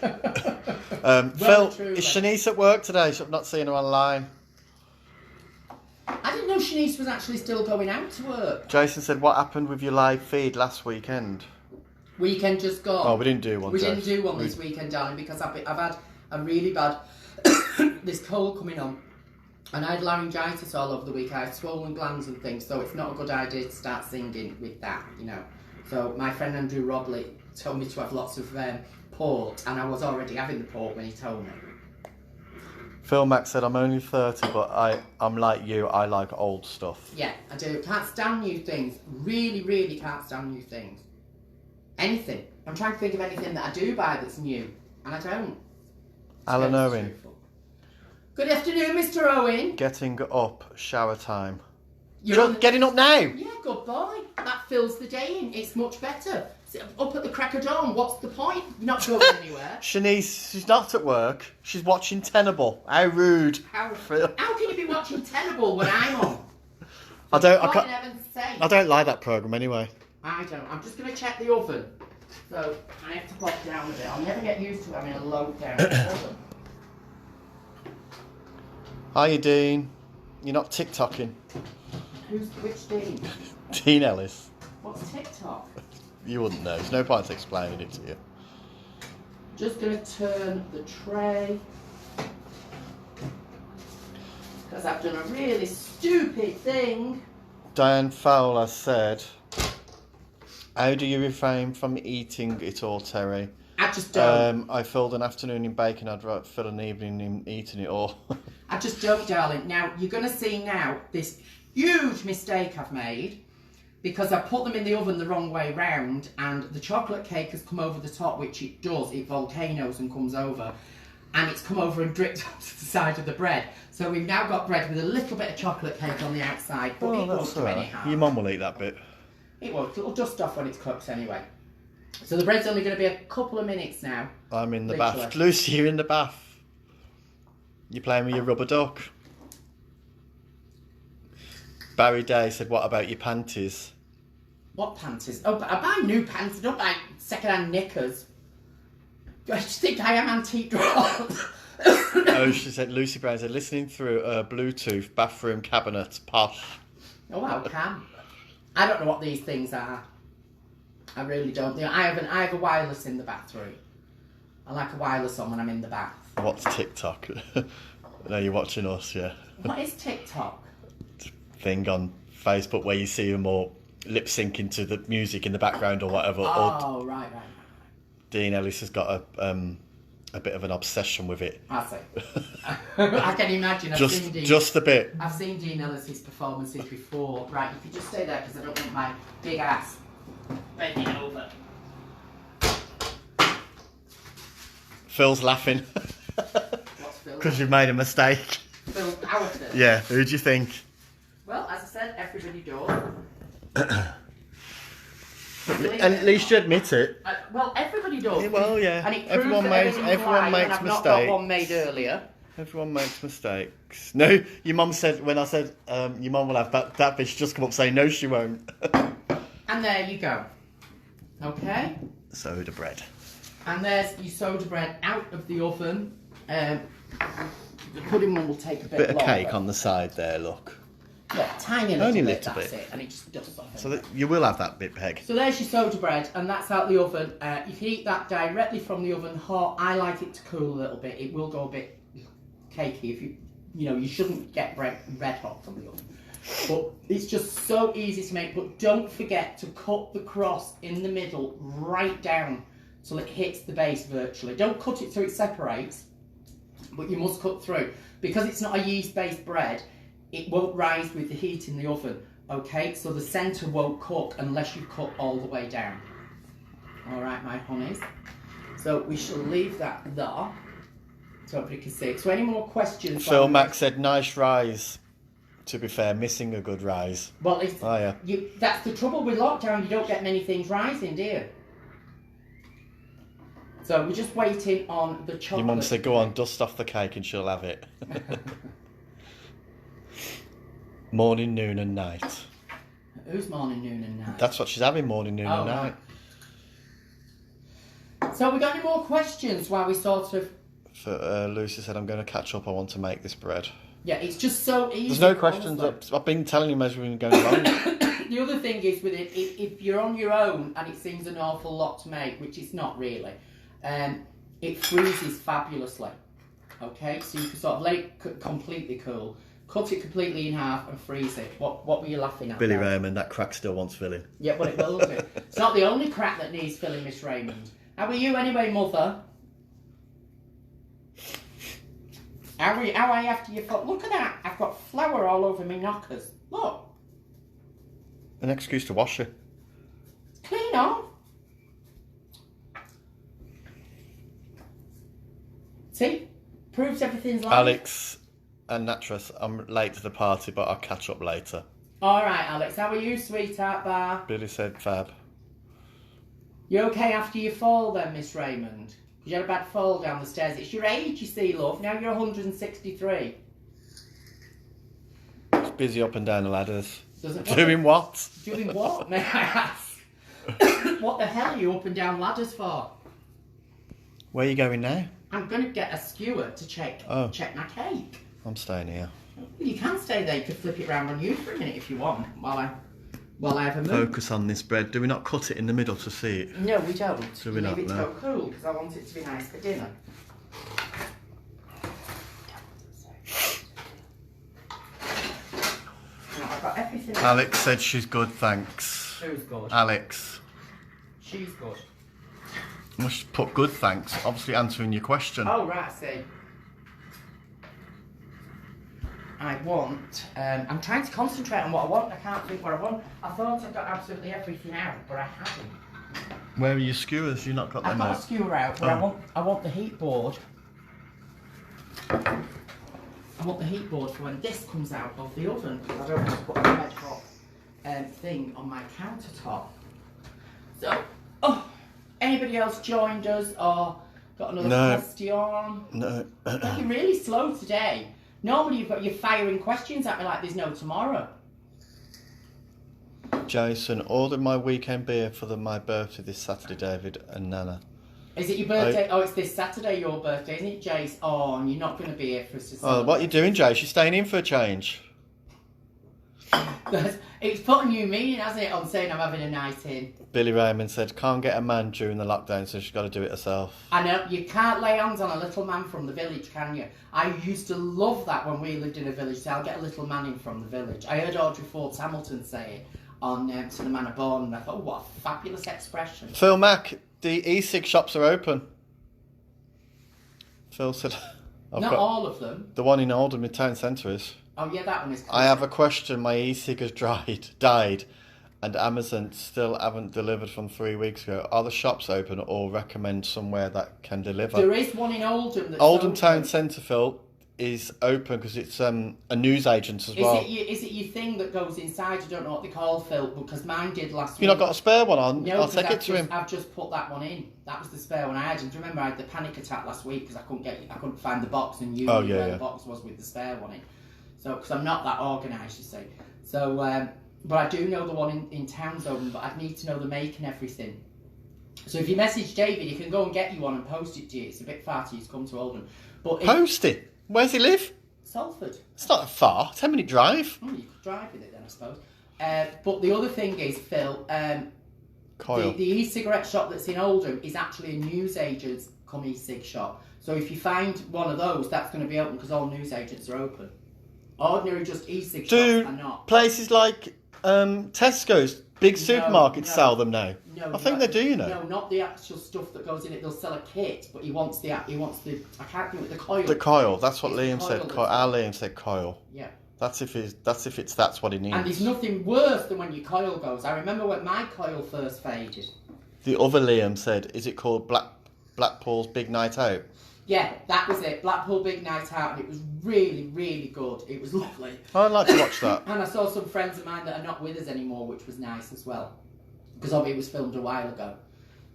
is Shanice at work today? I've not seen her online. I didn't know Shanice was actually still going out to work. Jason said, what happened with your live feed last weekend? Weekend just gone. Oh, we didn't do one. We didn't do one this weekend, darling, because I've had a really bad this cold coming on, and I had laryngitis all over the week. I had swollen glands and things, so it's not a good idea to start singing with that, you know. So my friend Andrew Robley told me to have lots of port, and I was already having the port when he told me. Phil Max said, I'm only 30, but I'm like you, I like old stuff. Yeah, I do. Can't stand new things. Really, really can't stand new things. Anything. I'm trying to think of anything that I do buy that's new, and I don't. Alan Owen. Good afternoon, Mr. Owen. Getting up, shower time. You're getting up now? Yeah, good boy. That fills the day in. It's much better. Up at the crack of dawn, what's the point? You're not going anywhere. Shanice, she's not at work. She's watching Tenable. How rude. How can you be watching Tenable when I'm on? I don't like that programme anyway. I don't. I'm just going to check the oven. So, I have to pop down a bit. I'll never get used to having a low down oven. Hiya, Dean. You're not TikToking. Which Dean? Dean Ellis. What's TikTok? You wouldn't know. There's no point explaining it to you. Just going to turn the tray. Because I've done a really stupid thing. Diane Fowler said, how do you refrain from eating it all, Terry? I just don't. I filled an afternoon in bacon, I'd rather fill an evening in eating it all. I just don't, darling. Now, you're going to see now this huge mistake I've made because I put them in the oven the wrong way round and the chocolate cake has come over the top, which it does. It volcanoes and comes over. And it's come over and dripped onto the side of the bread. So we've now got bread with a little bit of chocolate cake on the outside, but it won't do any harm. Your mum will eat that bit. It won't. It'll dust off when it's cooked anyway. So the bread's only going to be a couple of minutes now. I'm in the bath. Lucy, you're in the bath. You're playing with your rubber duck. Barry Day said, what about your panties? What panties? Oh, I buy new panties. I don't buy second-hand knickers. Do I just think I am antique drawers? Oh, she said, Lucy Brown said, listening through a Bluetooth bathroom cabinet, posh. Oh, how can? I don't know what these things are. I really don't. You know, I have a wireless in the bathroom. I like a wireless on when I'm in the bath. What's TikTok? No, you're watching us, yeah. What is TikTok? Thing on Facebook where you see them all lip syncing to the music in the background or whatever. Oh, right. Dean Ellis has got a bit of an obsession with it. I see. I can imagine. Just a bit. I've seen Dean Ellis's performances before. Right, you can just stay there because I don't want my big ass bending over. Phil's laughing. What's Phil? Because you've made a mistake. Phil, our Phil. Yeah, who do you think? Well, as I said, everybody does. At least you admit it. Well, everybody does. Well, yeah. And it everyone makes I've mistakes. Not got one made earlier. Everyone makes mistakes. No, your mum said, when I said your mum will have that bitch just come up saying, no, she won't. And there you go. Okay? Soda bread. And there's your soda bread out of the oven. The pudding one will take a bit of longer. Cake on the side there, look. Yeah, tiny little Only bit, little that's bit. it. And it just does off. So that you will have that bit, Peg. So there's your soda bread, and that's out the oven. You can eat that directly from the oven hot. I like it to cool a little bit. It will go a bit cakey if you shouldn't get bread red hot from the oven. But it's just so easy to make. But don't forget to cut the cross in the middle right down till it hits the base virtually. Don't cut it so it separates, but you must cut through. Because it's not a yeast-based bread, it won't rise with the heat in the oven, okay? So the centre won't cook unless you cut all the way down. All right, my honeys. So we shall leave that there, so everybody can see. So any more questions? Phil Max said, nice rise. To be fair, missing a good rise. Well, that's the trouble with lockdown. You don't get many things rising, do you? So we're just waiting on the chocolate. Your mum said, go on, dust off the cake and she'll have it. Morning, noon and night. Who's morning, noon and night? That's what she's having, morning, noon and night. Right. So we got any more questions while we sort of... Lucy said, I'm going to catch up. I want to make this bread. Yeah, it's just so easy. There's no questions. I've been telling you as we've been going along. The other thing is with it, if you're on your own and it seems an awful lot to make, which it's not really, it freezes fabulously. Okay, so you can sort of let it completely cool, cut it completely in half and freeze it. What were you laughing at? Billy there? Raymond, that crack still wants filling. Yeah, but it will do. It's not the only crack that needs filling, Miss Raymond. How are you anyway, Mother? How are you after your foot? Look at that. I've got flour all over me knockers. Look. An excuse to wash it. Clean off. See? Proves everything's like Alex and Natras, I'm late to the party, but I'll catch up later. Alright, Alex. How are you, sweetheart bar? Billy said fab. You okay after your fall then, Miss Raymond? You had a bad fall down the stairs. It's your age, you see, love. Now you're 163. It's busy up and down the ladders. Doing what? Doing what, may I ask? What the hell are you up and down ladders for? Where are you going now? I'm going to get a skewer to check my cake. I'm staying here. Well, you can stay there. You could flip it round on you for a minute if you want, while I have a move. Focus on this bread. Do we not cut it in the middle to see it? No, we don't. Do we not? Leave it to No. go cool, because I want it to be nice for dinner. Now, I've got everything. Alex said she's good, thanks. Who's good? Alex. She's good. Must put good, thanks. Obviously answering your question. Oh, right, I see. I want... I'm trying to concentrate on what I want. I can't think what I want. I thought I'd got absolutely everything out, but I haven't. Where are your skewers? You not got I've them got a out? skewer out, but I want the heat board. I want the heat board for when this comes out of the oven, because I don't want to put a red hot thing on my countertop. So, anybody else joined us or got another question? No. You're really slow today. Normally you're firing questions at me like there's no tomorrow. Jason, ordered my weekend beer for my birthday this Saturday, David and Nana. Is it your birthday? It's this Saturday your birthday, isn't it, Jace? Oh, and you're not going to be here for us to celebrate. What are you doing, Jace? You're staying in for a change. It's put a new meaning, hasn't it, on saying I'm having a night in. Billy Raymond said, can't get a man during the lockdown, so she's got to do it herself. I know, you can't lay hands on a little man from the village, can you? I used to love that when we lived in a village, so I'll get a little man in from the village. I heard Audrey Forbes Hamilton say it on To the Man Are Born, and I thought, oh, what a fabulous expression. Phil Mack, the e-cig shops are open. Phil said... Not all of them. The one in Oldham in town centre is. Oh yeah, that one is cool. I have a question. My e-cig has died, and Amazon still haven't delivered from 3 weeks ago. Are the shops open, or recommend somewhere that can deliver? There is one in Oldham that's Oldham open. Town Centre, Phil, is open because it's a news agent as well. Is it your thing that goes inside? I don't know what they call, Phil, because mine did last week. You not got a spare one on? No, I'll take it to him. I've just put that one in. That was the spare one I had. And do you remember I had the panic attack last week because I couldn't find the box and knew where the box was with the spare one in. So, because I'm not that organised, you see. So, but I do know the one in town's open, but I'd need to know the make and everything. So if you message David, he can go and get you one and post it to you. It's a bit far to you to come to Oldham. But Post it? Where's he live? Salford. It's not far. 10-minute drive. Oh, you could drive with it then, I suppose. But the other thing is, Phil, Coil. the e-cigarette shop that's in Oldham is actually a newsagent's come e-cig shop. So if you find one of those, that's going to be open because all newsagents are open. Ordinary just e-cig shops are not. Places like Tesco's, big supermarkets sell them now? No, I think they do, you know. No, not the actual stuff that goes in it. They'll sell a kit, but he wants the I can't think of the coil. The coil. That's what Liam said. coil Our Liam said coil. Yeah. That's if that's what he needs. And there's nothing worse than when your coil goes. I remember when my coil first faded. The other Liam said, is it called Blackpool's Big Night Out? Yeah, that was it. Blackpool Big Night Out, and it was really, really good. It was lovely. I'd like to watch that. And I saw some friends of mine that are not with us anymore, which was nice as well. Because obviously it was filmed a while ago.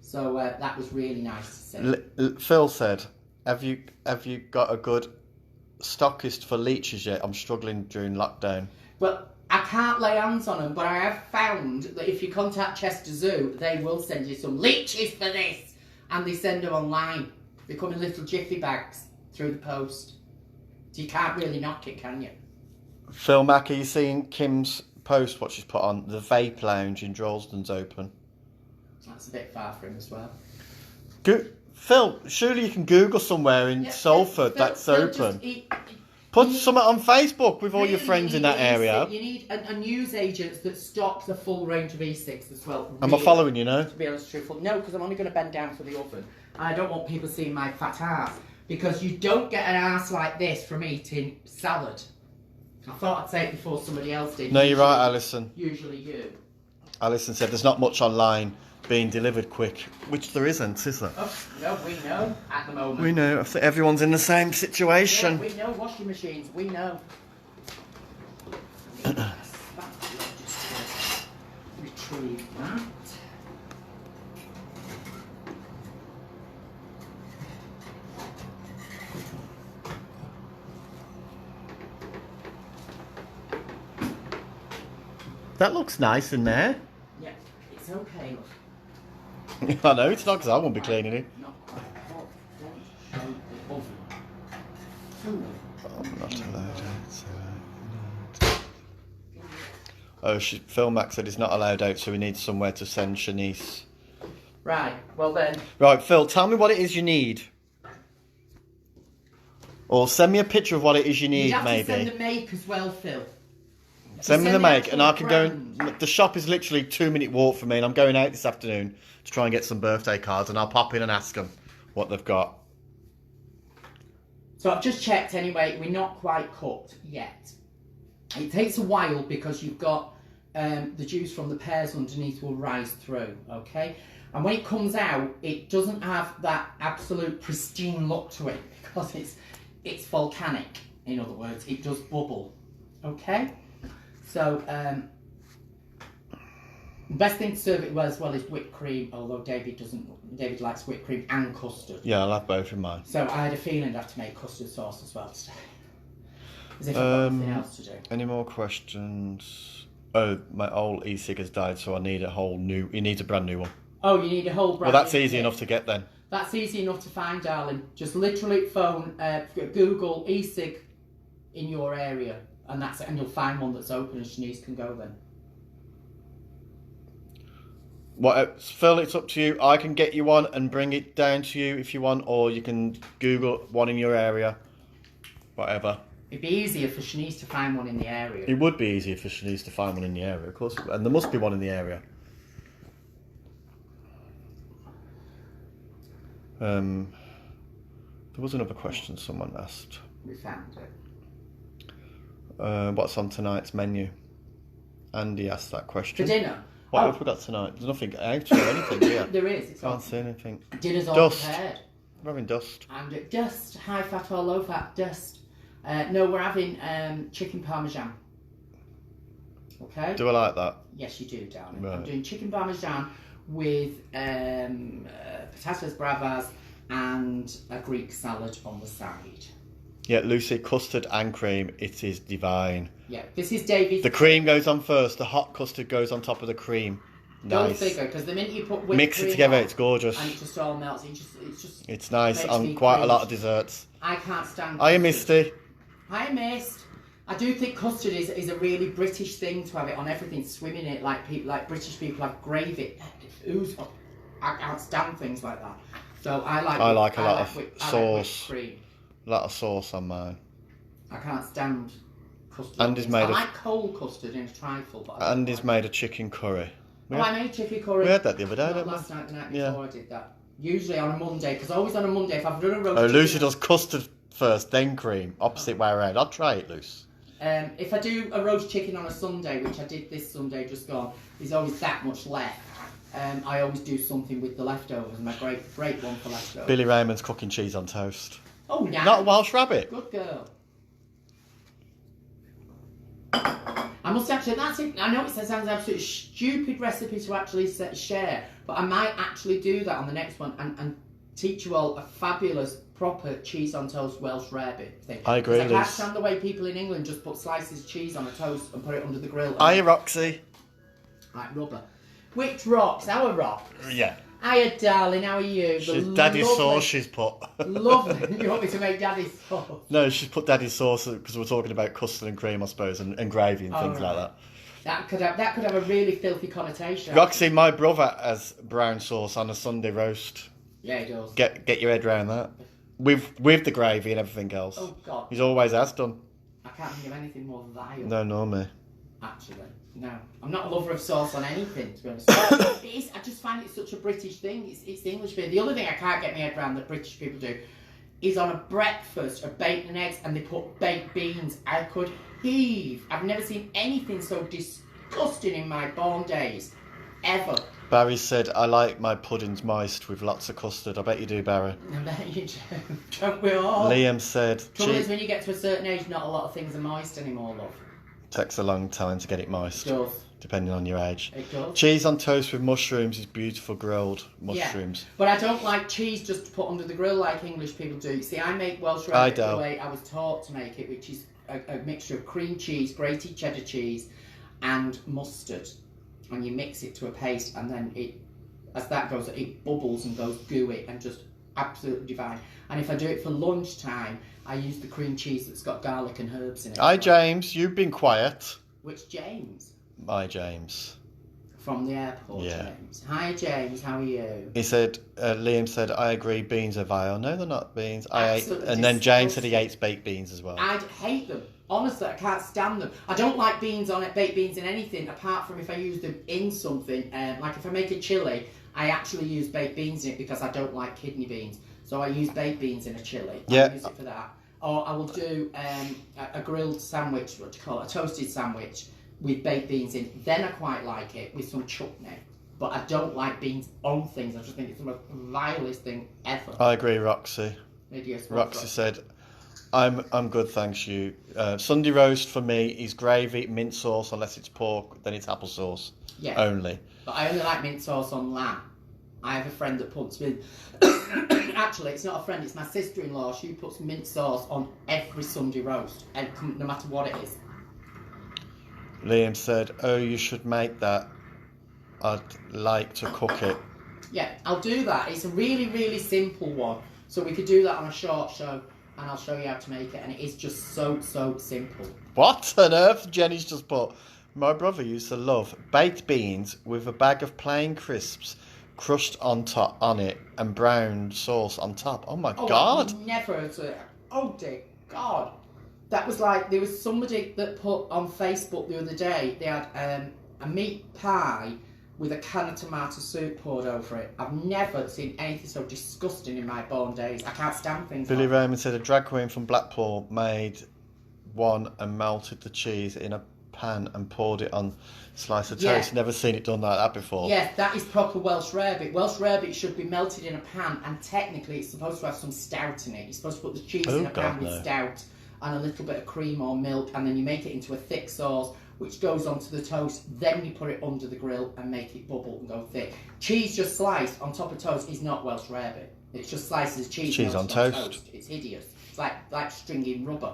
So that was really nice to see. Phil said, have you got a good stockist for leeches yet? I'm struggling during lockdown. Well, I can't lay hands on them, but I have found that if you contact Chester Zoo, they will send you some leeches for this. And they send them online. They come in little jiffy bags through the post. So you can't really knock it, can you? Phil Mack, are you seeing Kim's post, what she's put on? The Vape Lounge in Droylsden's open. That's a bit far for him as well. Phil, surely you can Google somewhere in Salford that's open. Put something on Facebook with all your friends in that area. You need a news agent that stocks a full range of e-cigs as well. Really, Am I following you now? To be honest, truthful. No, because I'm only going to bend down for the oven. I don't want people seeing my fat ass. Because you don't get an ass like this from eating salad. I thought I'd say it before somebody else did. No, you're right, Alison. Usually you. Alison said there's not much online being delivered quick, which there isn't, is there? Oh, no, we know at the moment. We know. I think everyone's in the same situation. Yeah, we know washing machines. We know. Just retrieve that. That looks nice in there. Yeah, it's okay. I know, it's not because I won't be cleaning it. Not quite hot. Don't show the oven. I'm not allowed out. Oh, Phil Mack said he's not allowed out, so we need somewhere to send Shanice. Right, well then. Right, Phil, tell me what it is you need. Or send me a picture of what it is you need, You'd have maybe. to send the make as well, Phil. Send me the make, and I can go. brand. The shop is literally 2-minute walk from me, and I'm going out this afternoon to try and get some birthday cards, and I'll pop in and ask them what they've got. So I've just checked anyway, we're not quite cooked yet. It takes a while because you've got the juice from the pears underneath will rise through, okay? And when it comes out, it doesn't have that absolute pristine look to it because it's volcanic, in other words, it does bubble, okay? So, the best thing to serve it as well is whipped cream, although David likes whipped cream and custard. Yeah, I'll have both in mine. So I had a feeling I'd have to make custard sauce as well today. As if I've got nothing else to do. Any more questions? Oh, my old e-cig has died, so I need a whole new... He needs a brand new one. Oh, you need a whole brand. Well, that's easy enough to get then. That's easy enough to find, darling. Just literally phone, Google e-cig in your area, and that's it. And you'll find one that's open, and Shanice can go then. Phil, it's up to you. I can get you one and bring it down to you if you want, or you can Google one in your area. Whatever. It'd be easier for Shanice to find one in the area. It would be easier for Shanice to find one in the area, of course. And there must be one in the area. There was another question someone asked. We found it. What's on tonight's menu? Andy asked that question. For dinner? What have we got tonight? There's nothing out or anything here. There is. It's Can't on. see anything. Dinner's all Dust. prepared. We're having dust. And dust, high fat or low fat, dust. No, we're having chicken parmesan. Okay? Do I like that? Yes, you do, darling. Right. I'm doing chicken parmesan with patatas bravas and a Greek salad on the side. Yeah, Lucy, custard and cream. It is divine. Yeah, this is David's. The cream goes on first. The hot custard goes on top of the cream. Go Nice. figure, because the minute you put whipped Mix it cream together, on, it's gorgeous. and it just all melts. It's nice makes on me quite a cringe. lot of desserts. I can't stand. Hiya, custard. Misty. Hi, Mist. I do think custard is a really British thing to have it on everything, swim in it like British people have gravy. Ooze. I can't stand things like that. So I like a lot of sauce. Cream. A lot of sauce on mine. I can't stand custard. Andy's made I a- like cold custard in a trifle. But Andy's made a chicken curry. I made chicken curry. We had that the other day, Not didn't we? last night, the night Yeah. before I did that. Usually on a Monday, because always on a Monday, if I've done a roast Oh, chicken- Lucy does custard first, then cream. Opposite way around. I'll try it, Luce. If I do a roast chicken on a Sunday, which I did this Sunday just gone, there's always that much left. I always do something with the leftovers. My great one for leftovers. Billy Raymond's cooking cheese on toast. Oh, yeah. Not a Welsh rabbit. Good girl. I must actually, that's it. I know it sounds an absolute stupid recipe to actually share, but I might actually do that on the next one and teach you all a fabulous, proper cheese on toast Welsh rarebit thing. I agree, I can't Liz. stand the way people in England just put slices of cheese on a toast and put it under the grill. Hiya, Roxy. Like rubber. Which rocks? Our rocks? Yeah. Hiya, darling, how are you? She's Daddy's sauce she's put. Lovely. You want me to make Daddy's sauce? No, she's put Daddy's sauce because we're talking about custard and cream, I suppose, and gravy and things like that. That could have a really filthy connotation. Roxy, my brother has brown sauce on a Sunday roast. Yeah, he does. Get your head around that. With the gravy and everything else. Oh, God. He's always has done. I can't think of anything more vile. No, nor me. Actually, no. I'm not a lover of sauce on anything, to be honest. I just find it such a British thing. It's the English bit. The other thing I can't get my head around that British people do is on a breakfast of bacon and eggs and they put baked beans. I could heave. I've never seen anything so disgusting in my born days. Ever. Barry said, I like my puddings moist with lots of custard. I bet you do, Barry. I bet you do. Don't we all? Liam said... Trouble is, when you get to a certain age, not a lot of things are moist anymore, love. Takes a long time to get it moist. It does. Depending on your age. It does. Cheese on toast with mushrooms is beautiful grilled mushrooms. Yeah, but I don't like cheese just to put under the grill like English people do. See, I make Welsh rarebit the way I was taught to make it, which is a mixture of cream cheese, grated cheddar cheese, and mustard. And you mix it to a paste, and then as that goes, it bubbles and goes gooey and just absolutely divine. And if I do it for lunchtime, I use the cream cheese that's got garlic and herbs in it. Hi, James. You've been quiet. Which James? My James. From the airport, yeah. James. Hi, James. How are you? He said, Liam said, I agree, beans are vile. No, they're not beans. Absolutely and then James said he hates baked beans as well. I hate them. Honestly, I can't stand them. I don't like beans on it, baked beans in anything, apart from if I use them in something. Like if I make a chilli, I actually use baked beans in it because I don't like kidney beans. So I use baked beans in a chilli. Yeah. I use it for that. Or I will do a grilled sandwich, what do you call it, a toasted sandwich with baked beans in. Then I quite like it with some chutney. But I don't like beans on things. I just think it's the most vilest thing ever. I agree, Roxy. Roxy said, I'm good, thanks you. Sunday roast for me is gravy, mint sauce, unless it's pork, then it's applesauce. Yeah. Only. But I only like mint sauce on lamb. I have a friend that puts mint... Actually, it's not a friend, it's my sister-in-law. She puts mint sauce on every Sunday roast, and no matter what it is. Liam said, oh, you should make that. I'd like to cook it. Yeah, I'll do that. It's a really, really simple one. So we could do that on a short show, and I'll show you how to make it. And it is just so simple. What on earth? Jenny's just put, my brother used to love baked beans with a bag of plain crisps crushed on it and brown sauce on top. Oh my God. I've never heard of it. Oh dear God. That was like, there was somebody that put on Facebook the other day, they had a meat pie with a can of tomato soup poured over it. I've never seen anything so disgusting in my born days. I can't stand things Billy like that. Raymond said a drag queen from Blackpool made one and melted the cheese in a pan and poured it on a slice of toast. Yeah. Never seen it done like that before. Yes, that is proper Welsh rarebit. Welsh rarebit should be melted in a pan, and technically it's supposed to have some stout in it. You're supposed to put the cheese in a pan with stout and a little bit of cream or milk, and then you make it into a thick sauce which goes onto the toast. Then you put it under the grill and make it bubble and go thick. Cheese just sliced on top of toast is not Welsh rarebit. It's just slices of cheese. Cheese on toast. It's hideous. It's like stringing rubber.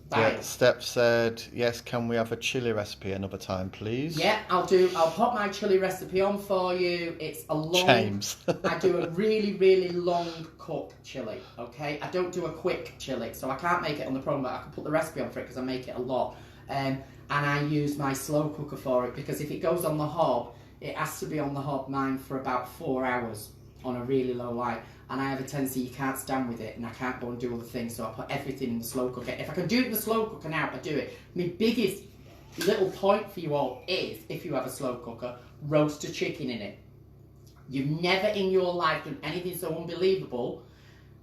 Yeah, Steph said, yes, can we have a chilli recipe another time, please? Yeah, I'll pop my chilli recipe on for you. It's a long... James. I do a really, really long cook chilli, okay? I don't do a quick chilli, so I can't make it on the program, but I can put the recipe on for it because I make it a lot. And I use my slow cooker for it because if it goes on the hob, it has to be on the hob mine for about 4 hours on a really low light. And I have a tendency you can't stand with it, and I can't go and do other things, so I put everything in the slow cooker. If I can do it in the slow cooker now, I do it. My biggest little point for you all is, if you have a slow cooker, roast a chicken in it. You've never in your life done anything so unbelievable.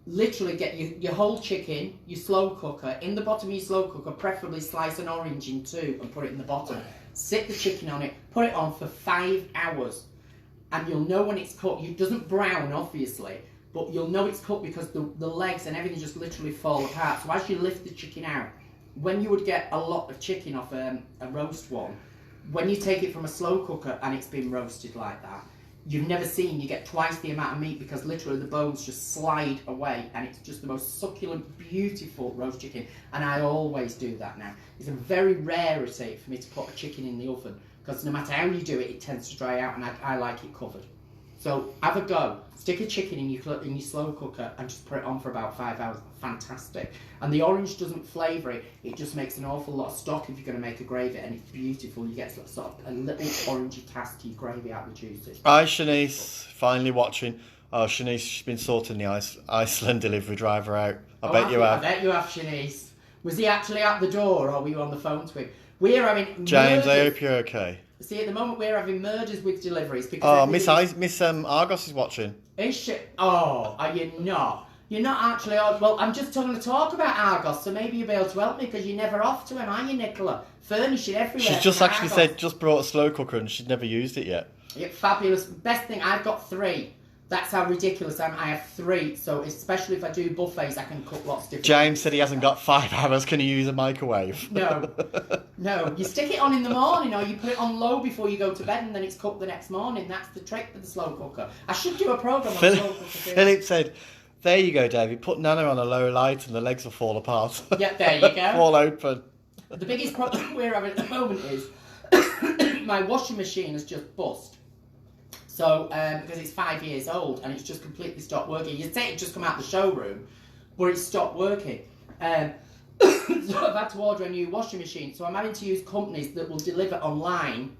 Literally get your whole chicken, your slow cooker, in the bottom of your slow cooker, preferably slice an orange in two and put it in the bottom. Sit the chicken on it, put it on for 5 hours, and you'll know when it's cooked. It doesn't brown, obviously, but you'll know it's cooked because the legs and everything just literally fall apart. So as you lift the chicken out, when you would get a lot of chicken off a roast one, when you take it from a slow cooker and it's been roasted like that, you've never seen. You get twice the amount of meat because literally the bones just slide away, and it's just the most succulent, beautiful roast chicken. And I always do that now. It's a very rarity for me to put a chicken in the oven because no matter how you do it, it tends to dry out, and I like it covered. So have a go. Stick a chicken in your slow cooker and just put it on for about 5 hours. Fantastic. And the orange doesn't flavour it. It just makes an awful lot of stock if you're going to make a gravy, and it's beautiful. You get sort of a little orangey cast to your gravy out of the juices. Hi, Shanice. Finally watching. Oh, Shanice, she's been sorting the Iceland delivery driver out. I bet you have. I bet you have, Shanice. Was he actually at the door, or were you on the phone to him? We're having James, murders. I hope you're okay. See, at the moment we're having murders with deliveries because. Oh, Miss Argos is watching. Is she? Oh, are you not? You're not actually. Well, I'm just going to talk about Argos, so maybe you'll be able to help me because you're never off to him, are you, Nicola? Furnishing everywhere. She's just actually said just brought a slow cooker and she'd never used it yet. Yeah, fabulous. Best thing, I've got 3. That's how ridiculous I am. I have 3, so especially if I do buffets, I can cook lots of different. James said he hasn't got 5 hours. Can you use a microwave? No. You stick it on in the morning, or you put it on low before you go to bed, and then it's cooked the next morning. That's the trick with the slow cooker. I should do a programme on slow cooker. Philip said, "There you go, David. Put Nana on a low light, and the legs will fall apart." Yeah, there you go. Fall open. The biggest problem we're having at the moment is my washing machine has just bust. So, because it's 5 years old and it's just completely stopped working. You'd say it just come out of the showroom, but it's stopped working. So I've had to order a new washing machine. So I'm having to use companies that will deliver online.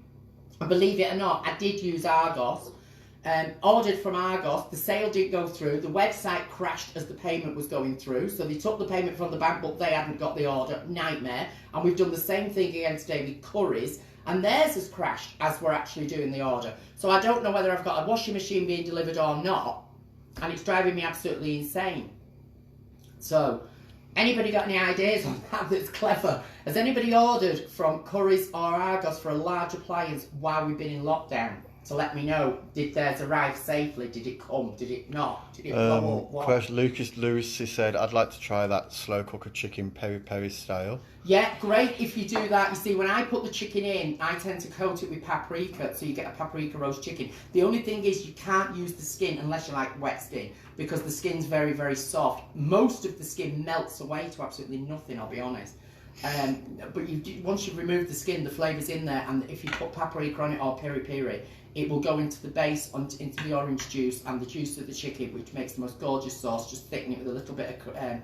And believe it or not, I did use Argos. Ordered from Argos, the sale didn't go through. The website crashed as the payment was going through. So they took the payment from the bank, but they hadn't got the order. Nightmare. And we've done the same thing against David Curry's. And theirs has crashed as we're actually doing the order. So I don't know whether I've got a washing machine being delivered or not. And it's driving me absolutely insane. So, anybody got any ideas on that that's clever? Has anybody ordered from Curry's or Argos for a large appliance while we've been in lockdown? To let me know, did theirs arrive safely? Did it come? Did it not? Did it blow up? What? Lucas Lewis, he said, "I'd like to try that slow cooker chicken peri-peri style." Yeah, great if you do that. You see, when I put the chicken in, I tend to coat it with paprika, so you get a paprika roast chicken. The only thing is you can't use the skin unless you like wet skin, because the skin's very, very soft. Most of the skin melts away to absolutely nothing, I'll be honest. But once you've removed the skin, the flavour's in there, and if you put paprika on it or peri-peri, it will go into the base, into the orange juice and the juice of the chicken, which makes the most gorgeous sauce. Just thicken it with a little bit of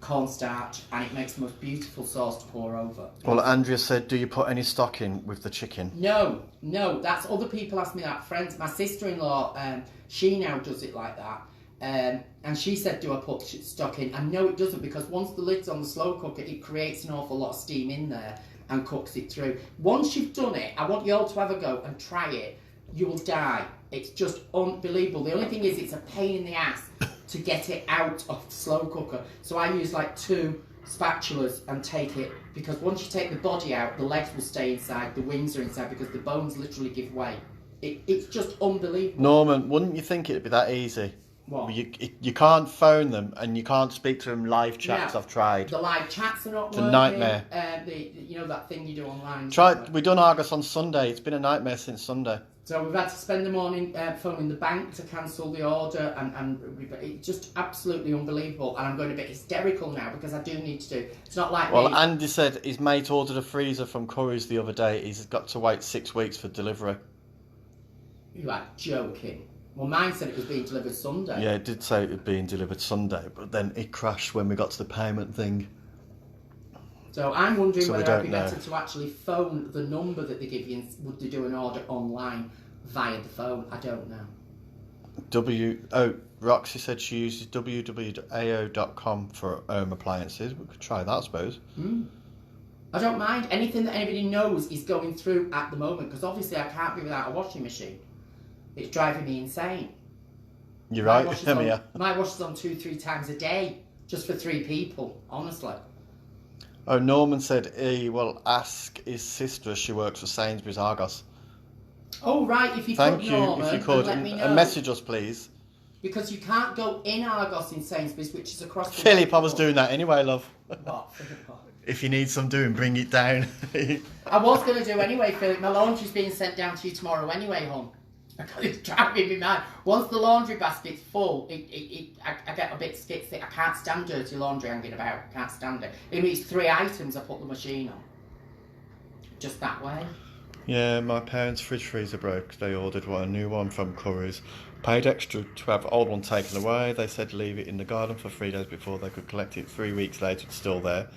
cornstarch, and it makes the most beautiful sauce to pour over. Well, Andrea said, "Do you put any stock in with the chicken?" No, that's other people ask me that. Friends, my sister-in-law, she now does it like that. And she said, "Do I put stock in?" And no, it doesn't, because once the lid's on the slow cooker, it creates an awful lot of steam in there and cooks it through. Once you've done it, I want you all to have a go and try it. You will die. It's just unbelievable. The only thing is, it's a pain in the ass to get it out of the slow cooker. So I use like 2 spatulas and take it, because once you take the body out, the legs will stay inside, the wings are inside, because the bones literally give way. It's just unbelievable. Norman, wouldn't you think it'd be that easy? What? You can't phone them and you can't speak to them live chats. I've tried. The live chats are not it's working. a nightmare. You know that thing you do online. We done Argos on Sunday. It's been a nightmare since Sunday. So we've had to spend the morning phoning the bank to cancel the order, and it's just absolutely unbelievable. And I'm going a bit hysterical now because I do need to do. It's not like Well, me. Andy said his mate ordered a freezer from Curry's the other day. He's got to wait 6 weeks for delivery. You are joking. Well, mine said it was being delivered Sunday. Yeah, it did say it was being delivered Sunday, but then it crashed when we got to the payment thing. So I'm wondering So we whether it'd be don't better to actually phone the number that they give you, and would they do an order online via the phone? I don't know. Roxy said she uses www.ao.com for home appliances. We could try that, I suppose. I don't mind. Anything that anybody knows is going through at the moment, because obviously I can't be without a washing machine. It's driving me insane. You're right, Mia. My wash is on 2-3 times a day, just for 3 people, honestly. Oh, Norman said he will ask his sister if she works for Sainsbury's Argos. Oh, right, if you Thank could, you, Norman, if you could, let me know. and message us, please. Because you can't go in Argos in Sainsbury's, which is across the Philip, I was doing that anyway, love. What? If you need some doing, bring it down. I was going to do anyway, Philip. My laundry's being sent down to you tomorrow anyway, hon. It's driving me mad. Once the laundry basket's full, I get a bit skitsy. I can't stand dirty laundry hanging about. I can't stand it. If it's 3 items, I put the machine on. Just that way. Yeah, my parents' fridge freezer broke. They ordered a new one from Curry's. Paid extra to have the old one taken away. They said leave it in the garden for 3 days before they could collect it. 3 weeks later, it's still there.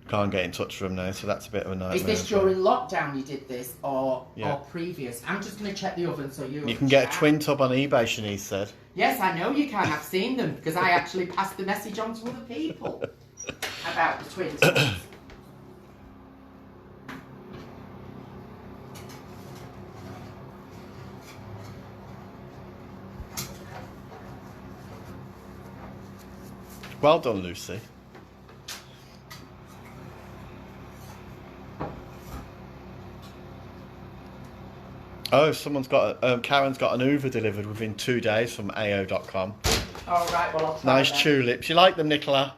Can't get in touch with them now, so that's a bit of a nightmare. Is this during lockdown you did this, or previous? I'm just going to check the oven so you can get a twin tub on eBay, Shanice said. Yes, I know you can. I've seen them, because I actually passed the message on to other people about the twin tubs. Well done, Lucy. Oh, Karen's got an Uber delivered within 2 days from AO.com. All right, well, I'll try Nice them. tulips. You like them, Nicola?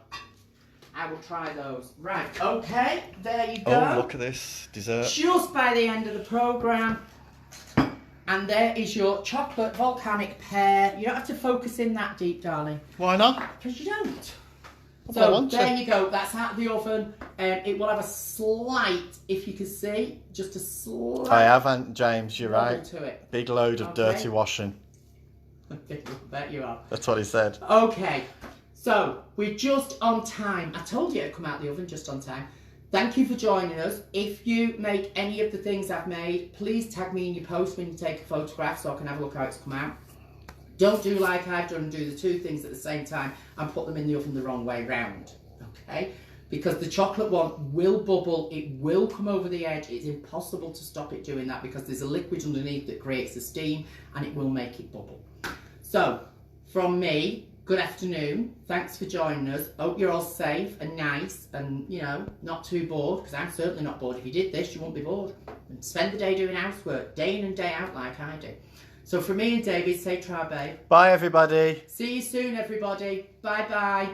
I will try those. Right, okay, there you go. Oh, look at this dessert. Just by the end of the programme. And there is your chocolate volcanic pear. You don't have to focus in that deep, darling. Why not? Because you don't. I So want there to. you go. That's out of the oven. It will have a slight, if you can see, just a slight. I haven't, James. You're wobble right. To it. Big load of Okay. dirty washing. Bet you are. That's what he said. Okay, so we're just on time. I told you it'd come out the oven just on time. Thank you for joining us. If you make any of the things I've made, please tag me in your post when you take a photograph so I can have a look how it's come out. Don't do like I've done and do the 2 things at the same time and put them in the oven the wrong way round, okay? Because the chocolate one will bubble, it will come over the edge. It's impossible to stop it doing that because there's a liquid underneath that creates the steam and it will make it bubble. So, from me, good afternoon. Thanks for joining us. Hope you're all safe and nice and, you know, not too bored, because I'm certainly not bored. If you did this, you won't be bored. And spend the day doing housework, day in and day out like I do. So from me and David, say try, babe. Bye, everybody. See you soon, everybody. Bye-bye.